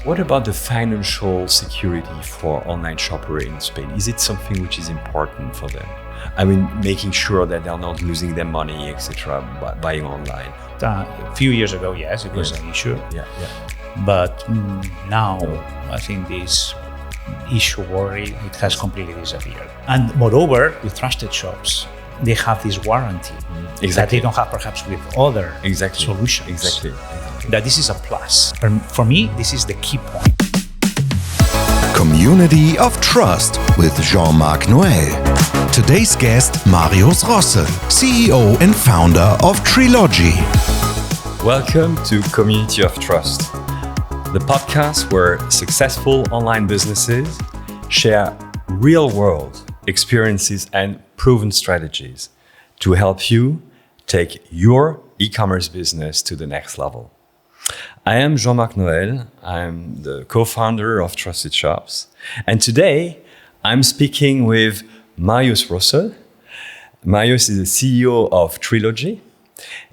What about the financial security for online shoppers in Spain? Is it something which is important for them? I mean, making sure that they're not losing their money, etc., by buying online. A few years ago, yes, it was an issue. Yeah. But now, I think this issue worry, it has completely disappeared. And moreover, with trusted shops, they have this warranty that they don't have perhaps with other solutions. Exactly. That this is a plus. For me, this is the key point. Community of Trust with Jean-Marc Noël. Today's guest, Marius Rossell, CEO and founder of TRILOGI. Welcome to Community of Trust, the podcast where successful online businesses share real-world experiences and proven strategies to help you take your e-commerce business to the next level. I am Jean-Marc Noël. I'm the co-founder of Trusted Shops. And today I'm speaking with Marius Rossell. Marius is the CEO of TRILOGI.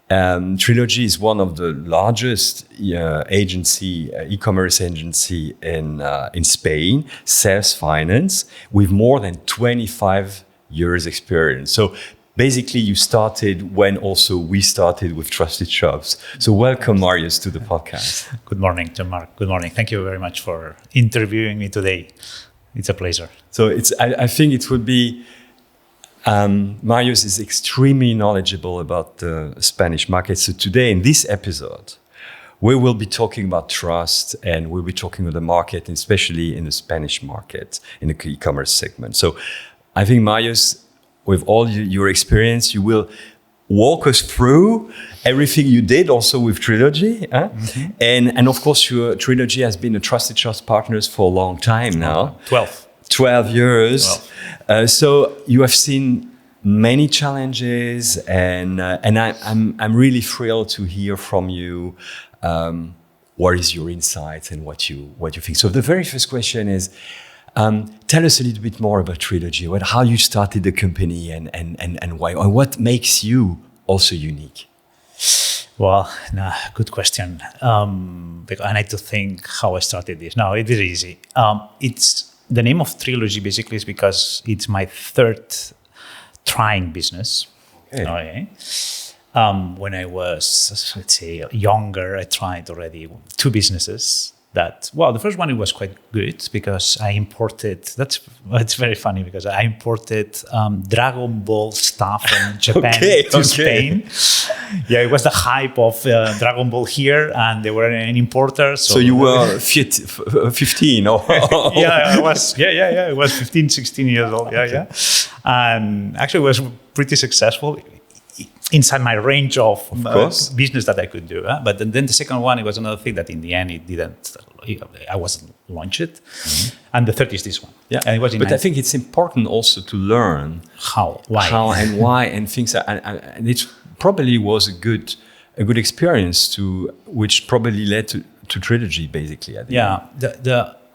TRILOGI is one of the largest e-commerce agency in Spain, sales finance, with more than 25 years experience. So basically, you started when also we started with Trusted Shops. So welcome, Marius, to the podcast. Good morning, Jean-Marc. Good morning. Thank you very much for interviewing me today. It's a pleasure. So I think it would be, Marius is extremely knowledgeable about the Spanish market. So today in this episode, we will be talking about trust and we'll be talking about the market, especially in the Spanish market, in the e-commerce segment. So I think, Marius, with all your experience, you will walk us through everything you did also with TRILOGI. Mm-hmm. And of course, your TRILOGI has been a Trusted Shops partners for a long time now. 12 years. So you have seen many challenges and I'm really thrilled to hear from you what is your insights and what you think. So the very first question is, tell us a little bit more about TRILOGI, how you started the company and why, and what makes you also unique? Well, good question. Because I need to think how I started this. No, it is easy. It's the name of TRILOGI basically is because it's my third trying business. Okay. When I was, let's say, younger, I tried already 2 businesses. The first one, it was quite good because I imported, it's very funny because I imported Dragon Ball stuff from Japan to Spain. Yeah, it was the hype of Dragon Ball here and they were an importer. So you were 15 or? I was 15, 16 years old. Yeah. And actually it was pretty successful inside my range of business that I could do. But then the second one, it was another thing that in the end, I wasn't launched it. Mm-hmm. And the third is this one. Yeah. And it was I think it's important also to learn why and things. And it probably was a good experience which probably led to TRILOGI basically.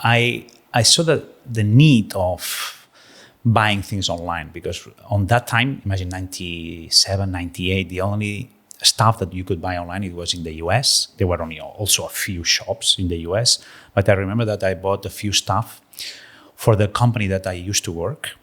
I saw that the need of buying things online, because on that time, imagine 97, 98, the only stuff that you could buy online, it was in the US. There were only also a few shops in the US, but I remember that I bought a few stuff for the company that I used to work.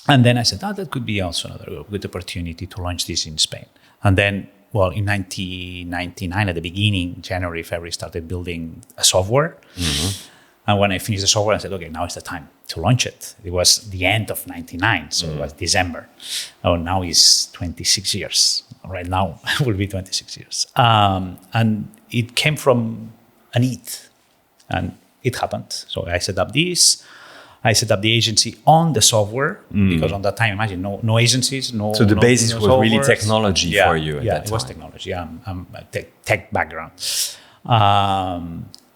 And then I said, that could be also another good opportunity to launch this in Spain. And then, in 1999, at the beginning, January, February, started building a software. Mm-hmm. And when I finished the software, I said, okay, now is the time to launch it. It was the end of 99, so it was December. Now it's 26 years. Right now, it will be 26 years. And it came from a need, and it happened. So I set up this. I set up the agency on the software, because on that time, imagine, no agencies, no. So the basis was really technology for you at that time. It was technology. I'm a tech background.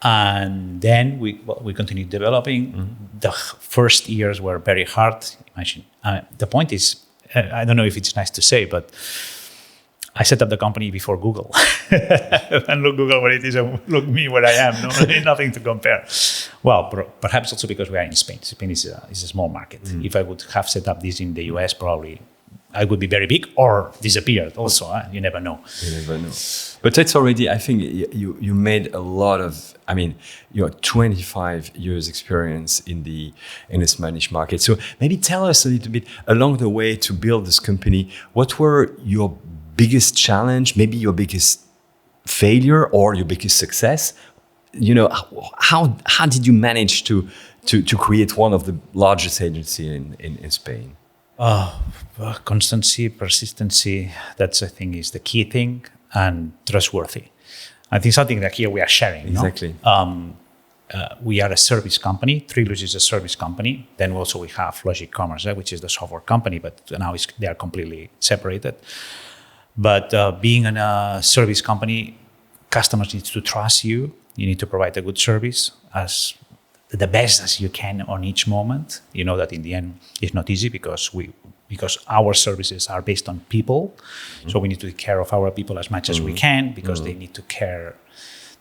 And then we continued developing. Mm-hmm. The first years were very hard. Imagine. The point is, I don't know if it's nice to say, but I set up the company before Google. And look Google where it is, and look me where I am. Nothing to compare. Well, perhaps also because we are in Spain. Spain is a small market. Mm. If I would have set up this in the US, probably I would be very big or disappeared also. You never know. You never know. But it's already, I think you made a lot of, I mean, you have 25 years experience in the Spanish market. So maybe tell us a little bit along the way to build this company, what were your biggest challenge, maybe your biggest failure or your biggest success? You know, how did you manage to create one of the largest agencies in Spain? Constancy, persistency, that's I think is the key thing, and trustworthy. I think something that here we are sharing. Exactly. No? We are a service company. TRILOGI is a service company. Then also we have Ecommerce, which is the software company, but now they are completely separated. But being in a service company, customers need to trust you. You need to provide a good service as the best as you can on each moment. You know that in the end it's not easy because our services are based on people. Mm-hmm. So we need to take care of our people as much as we can because they need to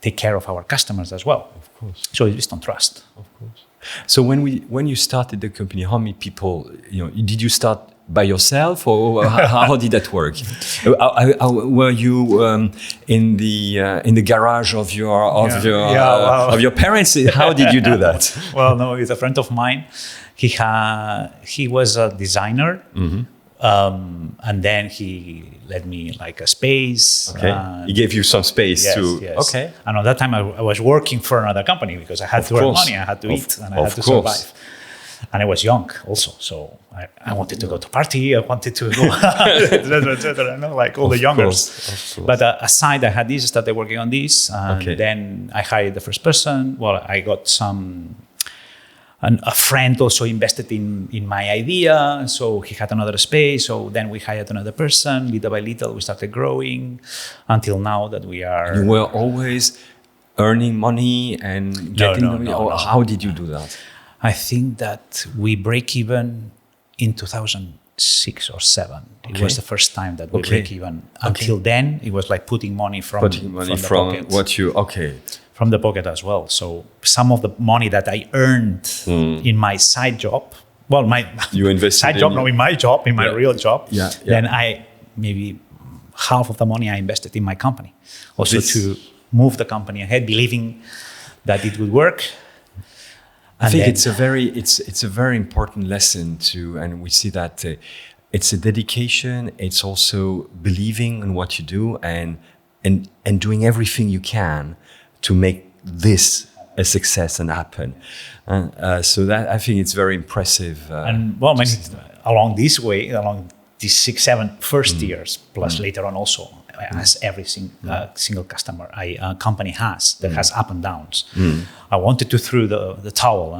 take care of our customers as well. Of course. So it's based on trust. Of course. So when you started the company, how many people, did you start by yourself or how did that work? Were you in the garage of your parents? How did you do that? Well, no, it's a friend of mine. He was a designer, and then he let me like a space. Okay, he gave you some space to. Yes. Okay, and at that time I was working for another company because I had to earn money, I had to eat, and I had to survive. And I was young also, so I wanted to go to party, I wanted to go, etc., like all the youngers. But aside, I had this, started working on this, and then I hired the first person. Well, I got a friend also invested in my idea, so he had another space. So then we hired another person. Little by little, we started growing until now that we are. You were always earning money and getting money. How did you do that? I think that we break even in 2006 or 7. It was the first time that we break even. Until then, it was like putting money from the pocket. From the pocket as well. So some of the money that I earned in my side job, well, you invested side job, not in my job, in my real job. Yeah. Then maybe half of the money I invested in my company, also to move the company ahead, believing that it would work. I think it's a very important lesson and we see that it's a dedication. It's also believing in what you do and doing everything you can to make this a success and happen. So that I think it's very impressive. Along these 6-7 first years, plus later on also, as every single customer company has that has up and downs. I wanted to throw the towel,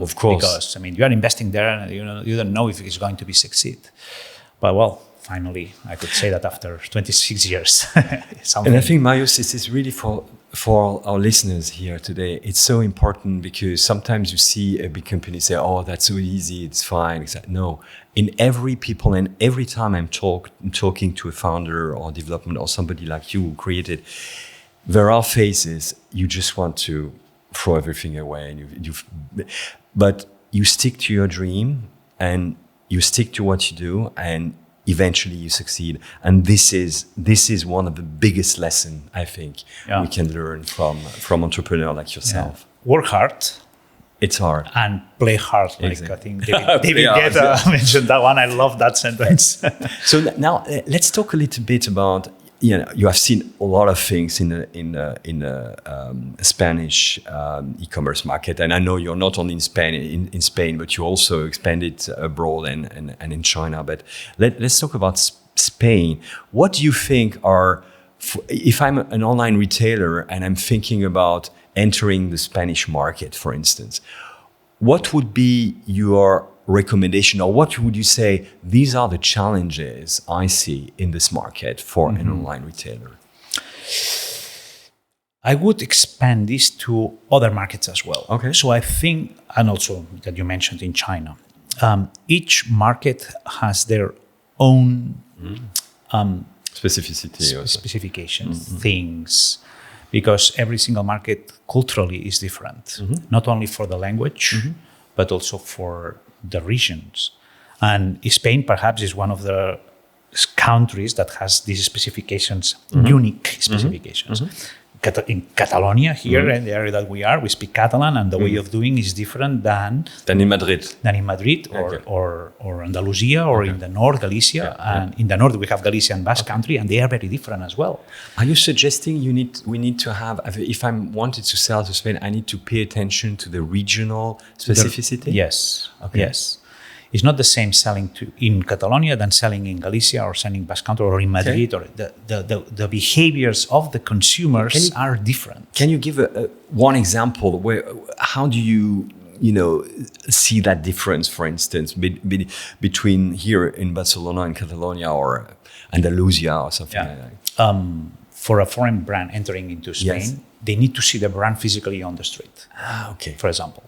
of course, because you are investing there and you don't know if it's going to be succeed. But finally, I could say that after 26 years. And I think, Marius, this is really for our listeners here today. It's so important because sometimes you see a big company say, "Oh, that's so easy, it's fine." No, in every people and every time I'm talking to a founder or development or somebody like you who created, there are phases you just want to throw everything away, and but you stick to your dream and you stick to what you do, and eventually you succeed. And this is one of the biggest lessons I think we can learn from entrepreneurs like yourself. Yeah. Work hard. It's hard. And play hard. Like I think David Guetta mentioned that one. I love that sentence. So now let's talk a little bit about, you have seen a lot of things in the Spanish e-commerce market, and I know you're not only in Spain, but you also expanded abroad and in China. But let's talk about Spain. What do you think if I'm an online retailer and I'm thinking about entering the Spanish market, for instance, what would be your recommendation, or what would you say these are the challenges I see in this market for an online retailer? I would expand this to other markets as well. Okay. So I think, and also that you mentioned in China, each market has their own specifications, things, because every single market culturally is different, not only for the language, but also for the regions. And Spain perhaps is one of the countries that has these specifications, unique specifications. In Catalonia, here in the area that we speak Catalan, and the way of doing is different than in Madrid. Or Andalusia, or in the north, Galicia. And in the north, we have Galicia and Basque Country, and they are very different as well. Are you suggesting we need to have, if I wanted to sell to Spain, I need to pay attention to the regional specificity? Yes. It's not the same selling in Catalonia than selling in Galicia or selling in Basque Country or in Madrid. Or the behaviors of the consumers are different. Can you give one example how do you see that difference, for instance, between here in Barcelona and Catalonia or Andalusia or something like that? For a foreign brand entering into Spain, they need to see the brand physically on the street. For example.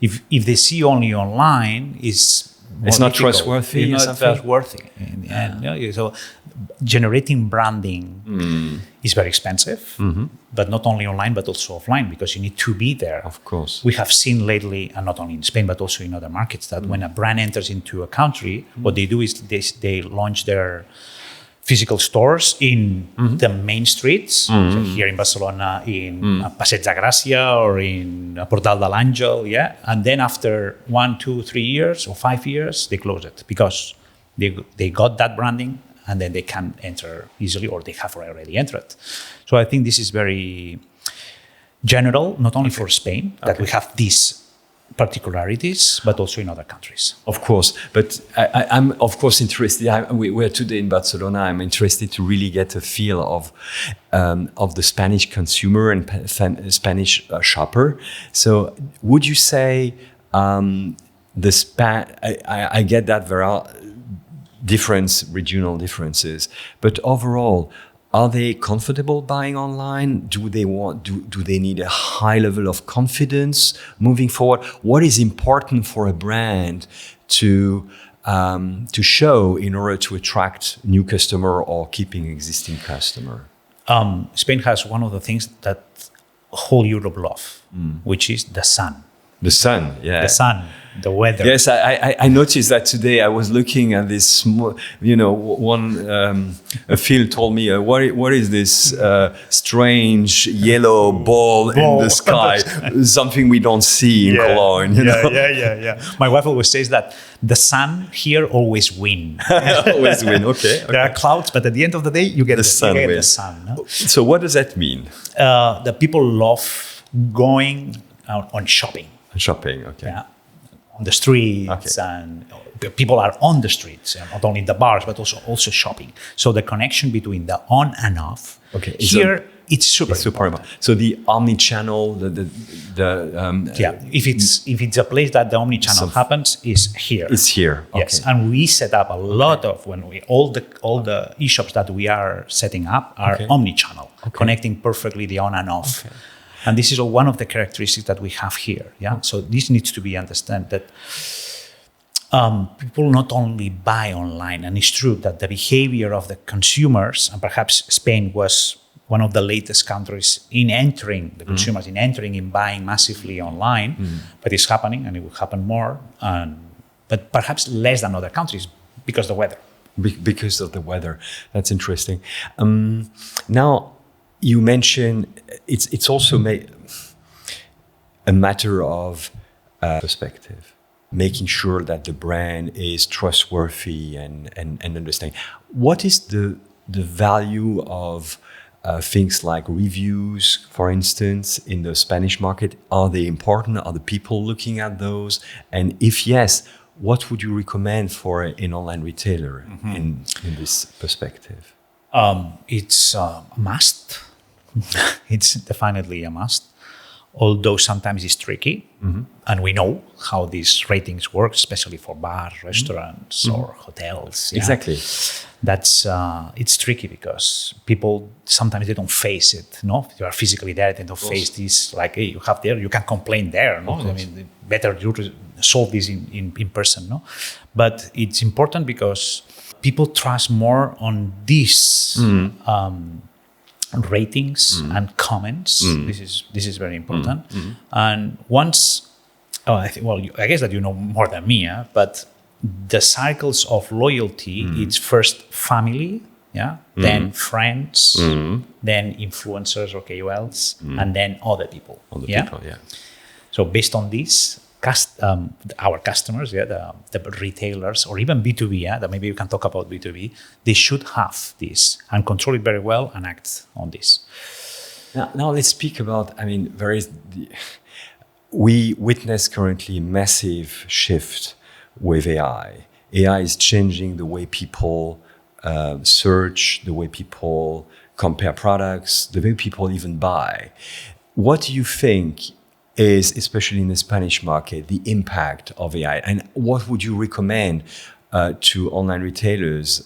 If they see only online, it's not trustworthy. It's not trustworthy. So generating branding is very expensive, but not only online, but also offline, because you need to be there. Of course. We have seen lately, and not only in Spain, but also in other markets, that when a brand enters into a country, what they do is they launch their physical stores in the main streets, so here in Barcelona, in Passeig de Gràcia or in Portal de l'Àngel, and then after 1, 2, 3 years or 5 years, they close it because they got that branding and then they can enter easily, or they have already entered. So I think this is very general, not only for Spain, that we have these particularities, but also in other countries. Of course, but I'm of course interested. We're today in Barcelona. I'm interested to really get a feel of the Spanish consumer and Spanish shopper. So, would you say I get that there are regional differences, but overall, are they comfortable buying online? Do they need a high level of confidence moving forward? What is important for a brand to show in order to attract new customer or keeping existing customer? Spain has one of the things that whole Europe love, which is the sun. The sun, the sun, the weather. Yes, I noticed that today. I was looking at this, a field told me, what is this strange yellow ball in the sky? Something we don't see in Cologne. Yeah. My wife always says that the sun here always win. Always win, okay. There are clouds, but at the end of the day, you get the sun. No? So what does that mean? The people love going on shopping. Shopping, okay. Yeah, on the streets, and the people are on the streets, not only in the bars, but also shopping. So the connection between the on and off here, it's super important. So the omnichannel, if it's a place that the omnichannel happens, is here. It's here. Yes, and we set up a lot of all the e-shops that we are setting up are omnichannel, connecting perfectly the on and off. Okay. And this is one of the characteristics that we have here. So this needs to be understood that people not only buy online, and it's true that the behavior of the consumers, and perhaps Spain was one of the latest countries in entering the consumers in buying massively online, but it's happening and it will happen more, but perhaps less than other countries because of the weather. Because of the weather, that's interesting. Now, you mentioned it's also a matter of perspective, making sure that the brand is trustworthy and understanding. What is the value of things like reviews, for instance, in the Spanish market? Are they important? Are the people looking at those? And if yes, what would you recommend for an online retailer in this perspective? It's a must. It's definitely a must, although sometimes it's tricky. And we know how these ratings work, especially for bars, restaurants, or hotels. Exactly. That's it's tricky because people sometimes they don't face it. No, if you are physically there, they don't face this. Like, hey, you have there, you can complain there. No, I mean, better you solve this in person. No, but it's important because people trust more on this. Ratings and comments. This is very important. And once, I guess that you know more than me, but the cycles of loyalty, it's first family, then friends, then influencers or KOLs, and then other people. So based on this, our customers, the retailers, or even B2B, that maybe we can talk about B2B, they should have this and control it very well and act on this. Now let's speak about, we witness currently a massive shift with AI. AI is changing the way people search, the way people compare products, the way people even buy. What do you think is, especially in the Spanish market, the impact of AI? And what would you recommend to online retailers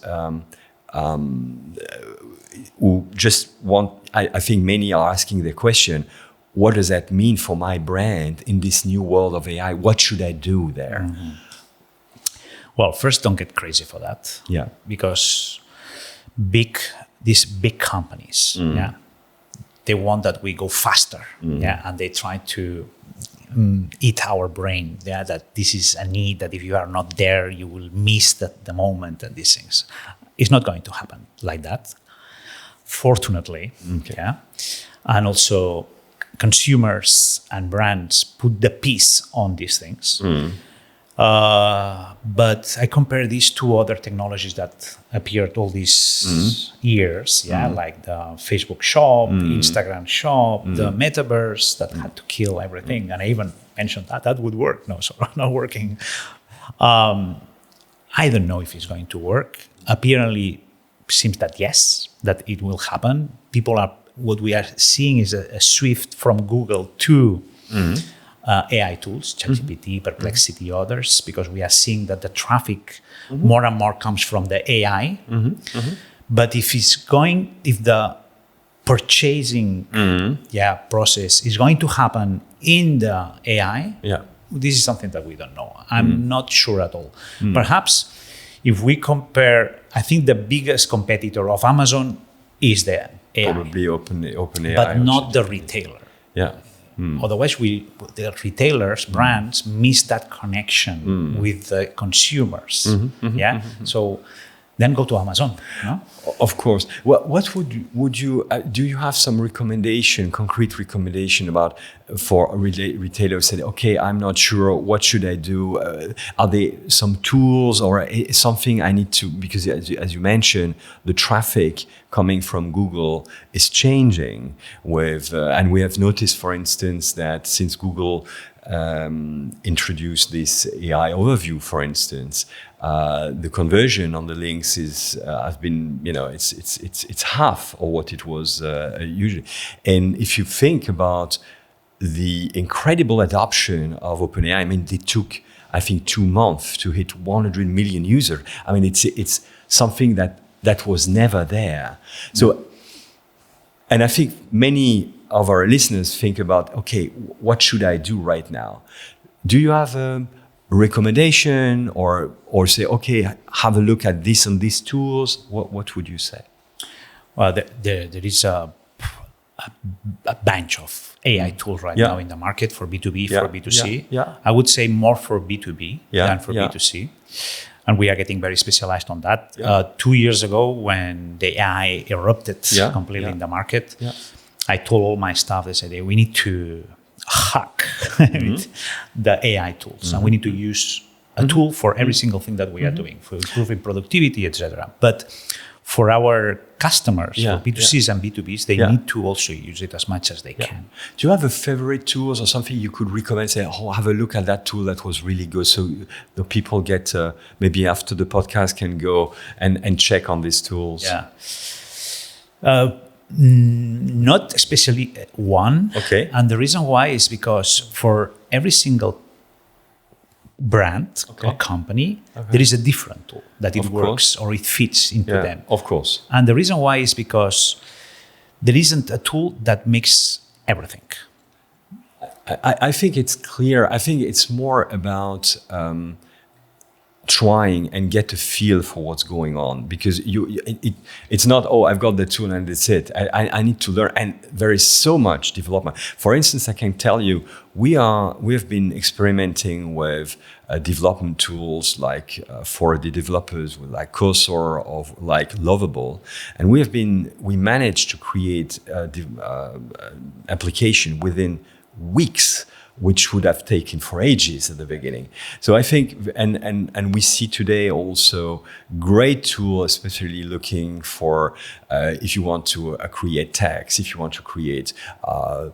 who just want, I think many are asking the question, what does that mean for my brand in this new world of AI? What should I do there? Well, first, don't get crazy for that. Because these big companies, they want that we go faster, and they try to eat our brain, that this is a need, that if you are not there, you will miss the moment and these things. It's not going to happen like that, fortunately. And also, consumers and brands put the peace on these things. But I compare these to other technologies that appeared all these years, like the Facebook shop, the Instagram shop, the metaverse that had to kill everything. And I even mentioned that would work. No, so not working. I don't know if it's going to work. Apparently, seems that yes, that it will happen. What we are seeing is a shift from Google to AI tools, ChatGPT, Perplexity, others, because we are seeing that the traffic more and more comes from the AI. But if the purchasing process is going to happen in the AI, this is something that we don't know. I'm not sure at all. Perhaps if we compare, I think the biggest competitor of Amazon is the AI. Probably OpenAI. But not the retailer. Otherwise, the retailers, brands, miss that connection with the consumers. So then go to Amazon. No? Of course. What would you do? You have some concrete recommendation for a retailer say, okay, I'm not sure, what should I do? Are there some tools or something I need to, because as you mentioned, the traffic coming from Google is changing and we have noticed, for instance, that since Google introduced this AI overview, for instance, the conversion on the links has been, it's half of what it was usually. And if you think about the incredible adoption of OpenAI, they took, I think, 2 months to hit 100 million users. It's something that was never there. So, and I think many of our listeners think about, okay, what should I do right now? Do you have a recommendation or say, okay, have a look at this and these tools? What would you say? Well, there is a bunch of AI tools right now in the market for B2B, for B2C. I would say more for B2B than for B2C. And we are getting very specialized on that. 2 years ago, when the AI erupted completely in the market, I told all my staff, they said, hey, we need to hack the AI tools. And we need to use a tool for every single thing that we are doing, for improving productivity, etc. But for our customers, for B2Cs and B2Bs, they need to also use it as much as they can. Do you have a favorite tools or something you could recommend? Say, have a look at that tool that was really good. So the people get, maybe after the podcast can go and check on these tools. Not especially one. Okay. And the reason why is because for every single brand or company, there is a different tool that it works or it fits into them. Of course. And the reason why is because there isn't a tool that makes everything. I think it's clear. I think it's more about trying and get a feel for what's going on, because it's not, oh, I've got the tool and that's it. I need to learn, and there is so much development. For instance, I can tell you, we have been experimenting with development tools like for the developers, with like Cursor or like Lovable, and we managed to create application within weeks, which would have taken for ages at the beginning. So I think, and we see today also great tool, especially looking for if you want to create text, if you want to create a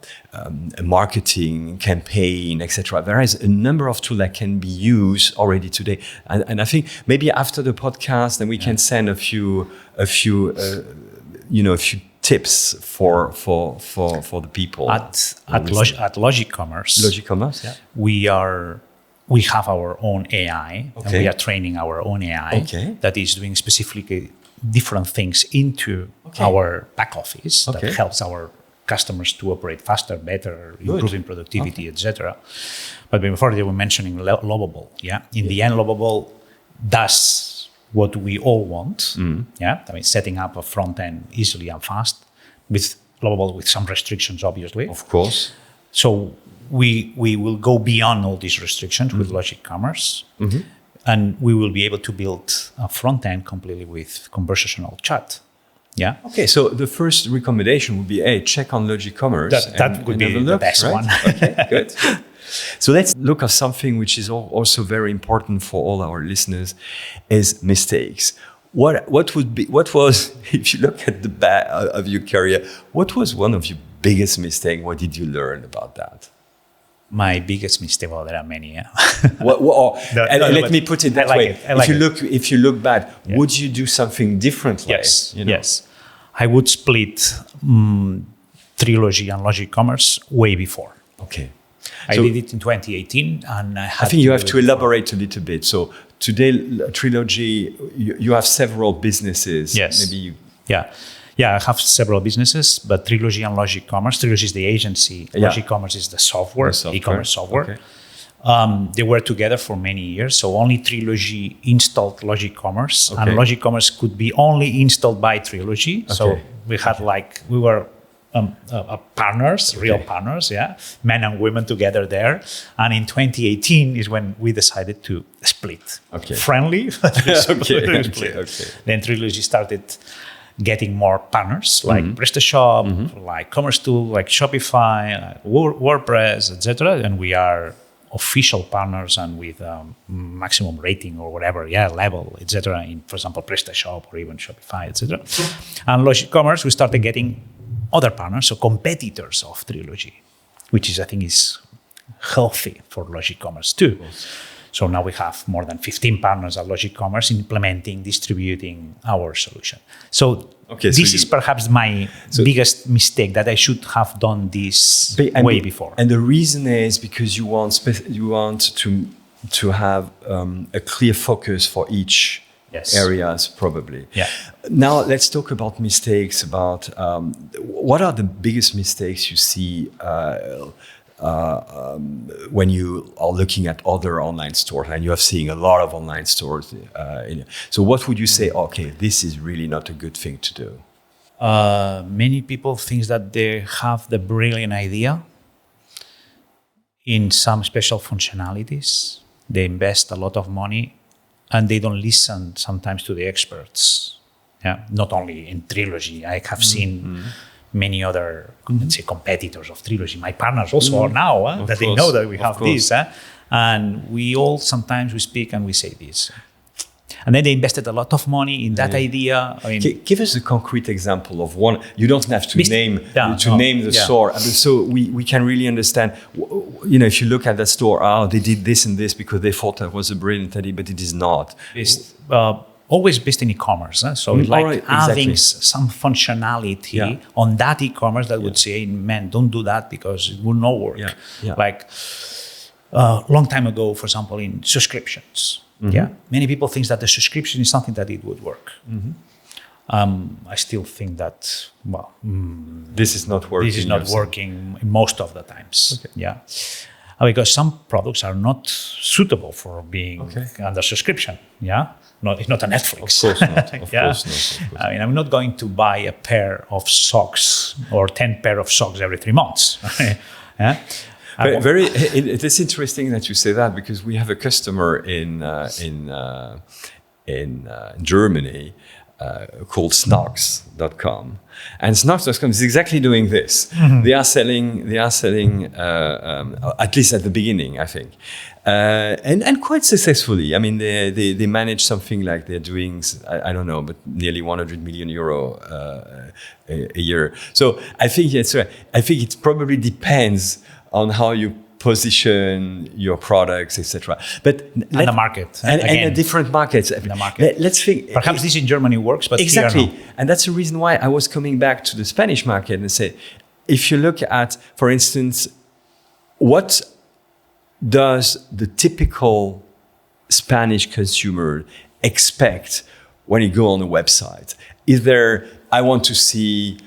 marketing campaign, etc. There is a number of tools that can be used already today. And I think maybe after the podcast, then we can send a few tips for the people at Logicommerce. Logicommerce, yeah. We have our own AI, and we are training our own AI that is doing specifically different things into our back office that helps our customers to operate faster, better, improving productivity, etc. But before they were mentioning Lovable, in the end, Lovable does what we all want, I mean, setting up a front end easily and fast, with Lovable with some restrictions, obviously. Of course. So we will go beyond all these restrictions with Logicommerce, and we will be able to build a front end completely with conversational chat. Yeah. Okay, so the first recommendation would be, hey, check on Logicommerce. That would be the best one. Okay, good. So let's look at something which is also very important for all our listeners, is mistakes. What was, if you look at the back of your career, what was one of your biggest mistakes? What did you learn about that? My biggest mistake, well, there are many. Let me put it that way. If you look back, would you do something differently? Yes, yes. I would split TRILOGI and Logicommerce way before. Okay. I did it in 2018, and I think you have to elaborate a little bit. So today, TRILOGI, you have several businesses. Yes. Maybe you. Yeah, I have several businesses, but TRILOGI and Logicommerce. TRILOGI is the agency. Logicommerce is the software, e-commerce software. Okay. They were together for many years, so only TRILOGI installed Logicommerce, and Logicommerce could be only installed by TRILOGI. Okay. So we were partners, real partners, men and women together there. And in 2018 is when we decided to split. Okay. Friendly, split. Then TRILOGI started getting more partners like PrestaShop, like Commerce Tool, like Shopify, like WordPress, etc. And we are official partners and with maximum rating or whatever, level, etc. In, for example, PrestaShop or even Shopify, etc. And Logicommerce, we started getting other partners, so competitors of TRILOGI, which I think is healthy for Logicommerce too. So now we have more than 15 partners at Logicommerce implementing, distributing our solution. So this is perhaps my biggest mistake, that I should have done this way before. And the reason is because you want to have a clear focus for each areas, probably. Yeah. Now let's talk about mistakes. About what are the biggest mistakes you see when you are looking at other online stores, and you are seeing a lot of online stores. So what would you say? Okay, this is really not a good thing to do. Many people think that they have the brilliant idea in some special functionalities. They invest a lot of money, and they don't listen sometimes to the experts. Yeah, not only in TRILOGI. I have seen many other, let's say, competitors of TRILOGI. My partners also are now that they know that we have this. And we all sometimes we speak and we say this. And then they invested a lot of money in that idea. I mean, give us a concrete example of one. You don't have to name the store, so we can really understand. If you look at the store, they did this and this because they thought that was a brilliant idea, but it is not. It's always based in e-commerce. So having some functionality on that e-commerce that would say, man, don't do that because it will not work. Like a long time ago, for example, in subscriptions. Many people think that the subscription is something that it would work. I still think that, this is not working. This is not working most of the times. Because some products are not suitable for being under subscription. Yeah, it's not a Netflix. Of course not. Of course not. I mean, I'm not going to buy a pair of socks or 10 pair of socks every 3 months. Yeah. It's interesting that you say that, because we have a customer in Germany called Snacks.com, and Snacks.com is exactly doing this. Mm-hmm. They are selling at least at the beginning, I think, and quite successfully. I mean, they manage something like they're doing, I don't know, but nearly 100 million euro a year. So I think it probably depends on how you position your products, etc. But the market and different markets. The market. Let's think. Perhaps this in Germany works, but exactly, here no. And that's the reason why I was coming back to the Spanish market and say, if you look at, for instance, what does the typical Spanish consumer expect when you go on a website? Is there, I want to see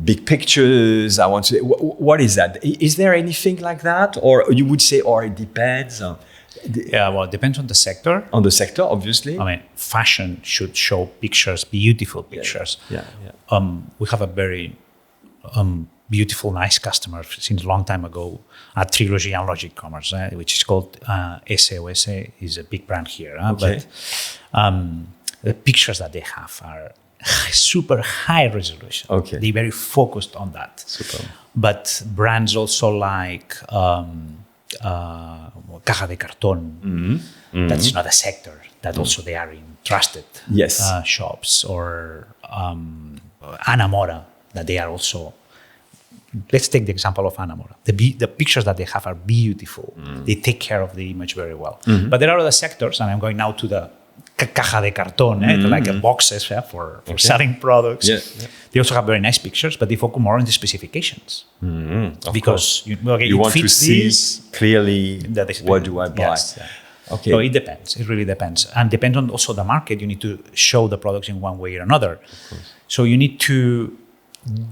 big pictures, I want to, what is that? Is there anything like that? Or you would say, or it depends? Yeah, well, it depends on the sector. On the sector, obviously. I mean, fashion should show pictures, beautiful pictures. Yeah. We have a very beautiful, nice customer since a long time ago at TRILOGI and Ecommerce, which is called SOS, is a big brand here. Okay. But the pictures that they have are super high resolution. Okay. They're very focused on that. Super. But brands also like Caja de Cartón, that's not a sector, that also they are in trusted shops, or Anamora, that they are also. Let's take the example of Anamora. The pictures that they have are beautiful. They take care of the image very well. But there are other sectors, and I'm going now to the Caja de Cartón, like boxes for selling products. Yeah. They also have very nice pictures, but they focus more on the specifications. Because you want to see clearly what do I buy. Yes, yeah. Okay. So it depends. It really depends. And depends on also the market. You need to show the products in one way or another. So you need to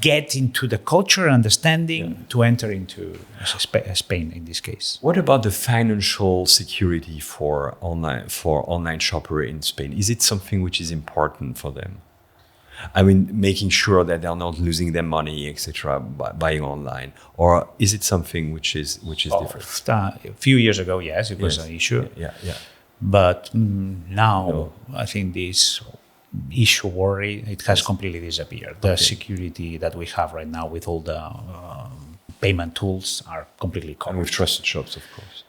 get into the culture and understanding to enter into Spain in this case. What about the financial security for online shopper in Spain? Is it something which is important for them? I mean, making sure that they're not losing their money, etc., by buying online, or is it something which is different? A few years ago, yes, it was an issue. Yeah. But now I think this issue worry, it has completely disappeared. The security that we have right now with all the payment tools are completely covered. And with trusted shops, of course.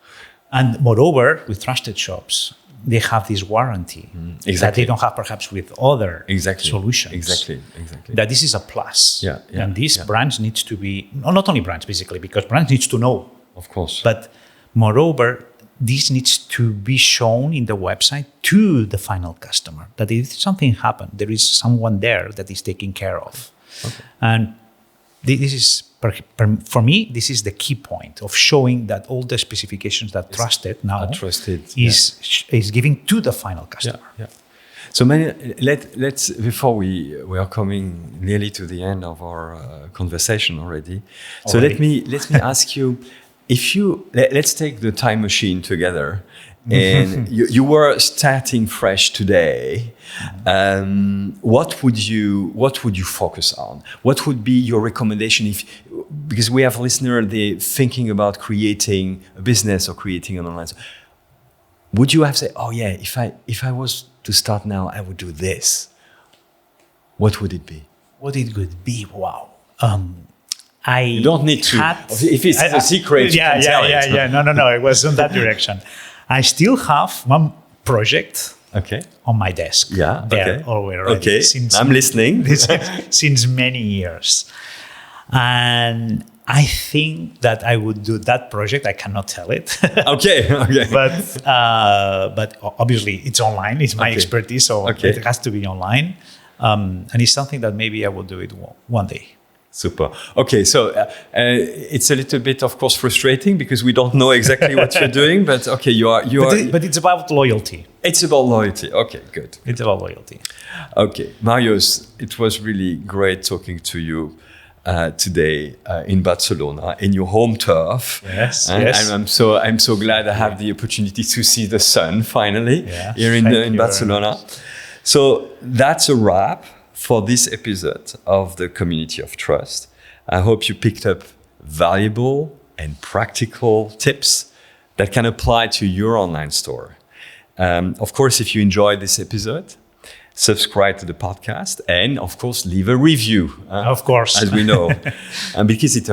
And moreover, with trusted shops, they have this warranty that they don't have perhaps with other solutions. Exactly. That this is a plus. Yeah. And these brands needs to be, not only brands basically, because brands needs to know. Of course. But moreover, this needs to be shown in the website to the final customer, that if something happened, there is someone there that is taking care of. Okay. And this is, for me, this is the key point of showing that all the specifications that trusted now is giving to the final customer. Yeah. So let's before we are coming nearly to the end of our conversation already. So let me ask you, if let's take the time machine together, and you were starting fresh today, what would you focus on? What would be your recommendation because we have listeners, they're thinking about creating a business or creating an online. Would you have said, oh yeah, if I was to start now, I would do this? What would it be? What it would be? Wow. You don't need to. If it's a secret, yeah. No. It was in that direction. I still have one project on my desk. Yeah. There already. I'm listening. Since many years. And I think that I would do that project. I cannot tell it. Okay. But obviously it's online. It's my expertise, so it has to be online. And it's something that maybe I will do it one day. Super. Okay, so it's a little bit, of course, frustrating because we don't know exactly what you're doing. But okay, you are. But it's about loyalty. It's about loyalty. Okay, good. It's about loyalty. Okay, Marius, it was really great talking to you. today in Barcelona, in your home turf. Yes, And yes. I'm so glad I have the opportunity to see the sun finally here in Barcelona. So that's a wrap for this episode of the Community of Trust. I hope you picked up valuable and practical tips that can apply to your online store. Of course, if you enjoyed this episode, subscribe to the podcast and, of course, leave a review. Of course. As we know. And because it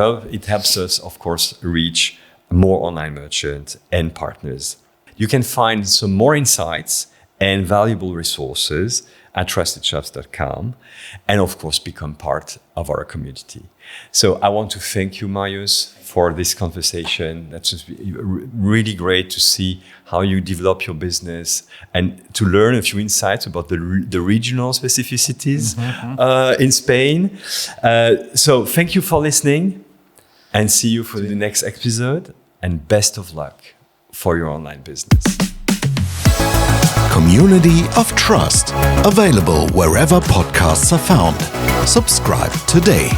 helps us, of course, reach more online merchants and partners. You can find some more insights and valuable resources at trustedshops.com, and of course become part of our community. So I want to thank you, Marius, for this conversation. That's just really great to see how you develop your business and to learn a few insights about the regional specificities in Spain. So thank you for listening, and see you for the next episode, and best of luck for your online business. Community of Trust. Available wherever podcasts are found. Subscribe today.